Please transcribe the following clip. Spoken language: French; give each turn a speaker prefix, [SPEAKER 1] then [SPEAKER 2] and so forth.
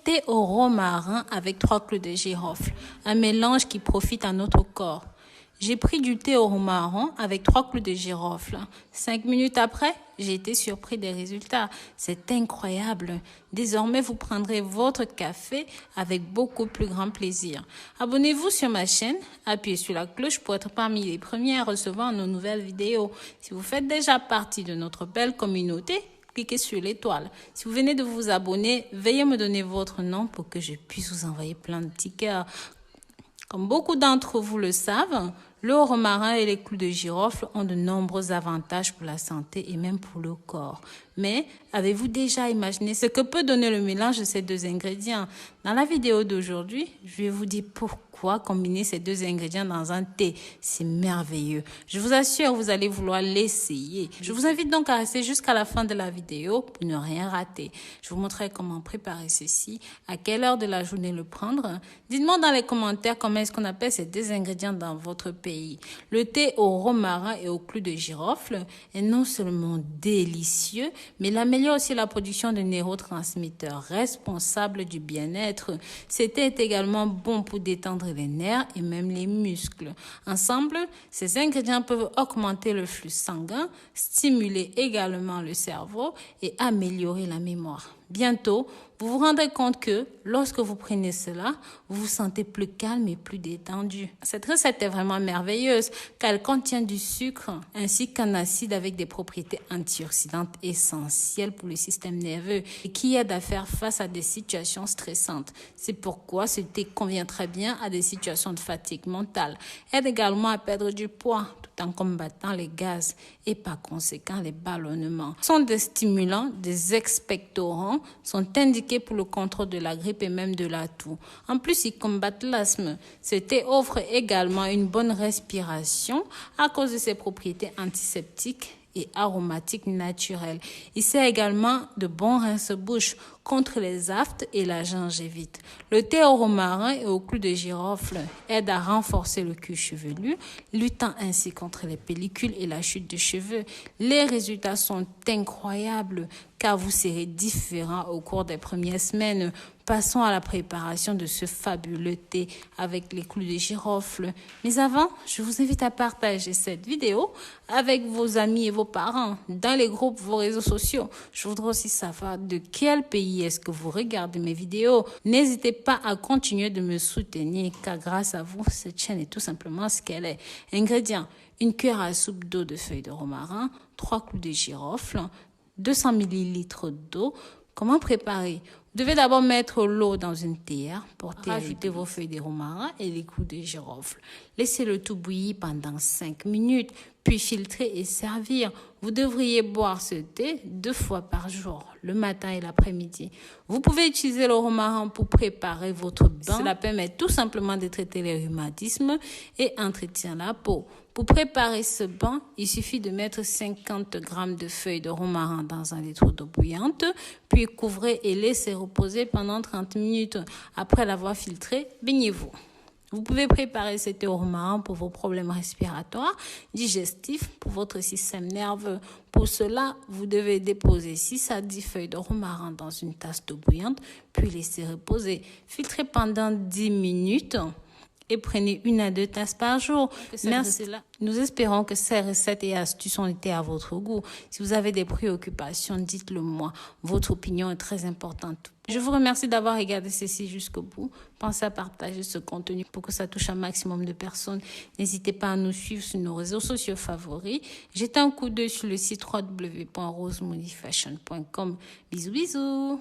[SPEAKER 1] Thé au romarin avec 3 clous de girofle, un mélange qui profite à notre corps. J'ai pris du thé au romarin avec 3 clous de girofle. 5 minutes après, j'ai été surpris des résultats. C'est incroyable. Désormais, vous prendrez votre café avec beaucoup plus grand plaisir. Abonnez-vous sur ma chaîne, appuyez sur la cloche pour être parmi les premiers à recevoir nos nouvelles vidéos. Si vous faites déjà partie de notre belle communauté, cliquez sur l'étoile. Si vous venez de vous abonner, veuillez me donner votre nom pour que je puisse vous envoyer plein de petits cœurs. Comme beaucoup d'entre vous le savent, le romarin et les clous de girofle ont de nombreux avantages pour la santé et même pour le corps. Mais avez-vous déjà imaginé ce que peut donner le mélange de ces deux ingrédients? Dans la vidéo d'aujourd'hui, je vais vous dire pourquoi combiner ces deux ingrédients dans un thé. C'est merveilleux. Je vous assure, vous allez vouloir l'essayer. Je vous invite donc à rester jusqu'à la fin de la vidéo pour ne rien rater. Je vous montrerai comment préparer ceci, à quelle heure de la journée le prendre. Dites-moi dans les commentaires comment est-ce qu'on appelle ces deux ingrédients dans votre pays. Le thé au romarin et aux clous de girofle est non seulement délicieux, mais il améliore aussi la production de neurotransmetteurs responsables du bien-être. Ce thé est également bon pour détendre les nerfs et même les muscles. Ensemble, ces ingrédients peuvent augmenter le flux sanguin, stimuler également le cerveau et améliorer la mémoire. Bientôt, vous vous rendrez compte que lorsque vous prenez cela, vous vous sentez plus calme et plus détendu. Cette recette est vraiment merveilleuse car elle contient du sucre ainsi qu'un acide avec des propriétés antioxydantes essentielles pour le système nerveux et qui aide à faire face à des situations stressantes. C'est pourquoi ce thé convient très bien à des situations de fatigue mentale. Aide également à perdre du poids tout en combattant les gaz et par conséquent les ballonnements. Ce sont des stimulants, des expectorants, sont indiqués pour le contrôle de la grippe et même de la toux. En plus, ils combattent l'asthme. Ce thé offre également une bonne respiration à cause de ses propriétés antiseptiques et aromatiques naturelles. Il sert également de bon rince-bouche contre les aftes et la gingivite. Le thé au romarin et aux clous de girofle aide à renforcer le cuir chevelu, luttant ainsi contre les pellicules et la chute de cheveux. Les résultats sont incroyables car vous serez différent au cours des premières semaines. Passons à la préparation de ce fabuleux thé avec les clous de girofle. Mais avant, je vous invite à partager cette vidéo avec vos amis et vos parents, dans les groupes, vos réseaux sociaux. Je voudrais aussi savoir de quel pays est-ce que vous regardez mes vidéos. N'hésitez pas à continuer de me soutenir car grâce à vous, cette chaîne est tout simplement ce qu'elle est. Ingrédients: une cuillère à soupe d'eau de feuilles de romarin, 3 clous de girofle, 200 ml d'eau. Comment préparer? Vous devez d'abord mettre l'eau dans une théière, ajouter vos feuilles de romarin et les clous de girofle. Laissez le tout bouillir pendant 5 minutes, puis filtrer et servir. Vous devriez boire ce thé 2 fois par jour, le matin et l'après-midi. Vous pouvez utiliser le romarin pour préparer votre bain. Cela permet tout simplement de traiter les rhumatismes et entretient la peau. Pour préparer ce bain, il suffit de mettre 50 g de feuilles de romarin dans un litre d'eau bouillante, puis couvrez et laissez reposer pendant 30 minutes. Après l'avoir filtré, baignez-vous. Vous pouvez préparer ce thé au romarin pour vos problèmes respiratoires, digestifs, pour votre système nerveux. Pour cela, vous devez déposer 6 à 10 feuilles de romarin dans une tasse d'eau bouillante, puis laisser reposer. Filtrez pendant 10 minutes et prenez 1 à 2 tasses par jour. Merci. Nous espérons que ces recettes et astuces ont été à votre goût. Si vous avez des préoccupations, dites-le moi. Votre opinion est très importante. Je vous remercie d'avoir regardé ceci jusqu'au bout. Pensez à partager ce contenu pour que ça touche un maximum de personnes. N'hésitez pas à nous suivre sur nos réseaux sociaux favoris. Jetez un coup d'œil sur le site www.rosemoulyfashion.com. Bisous, bisous.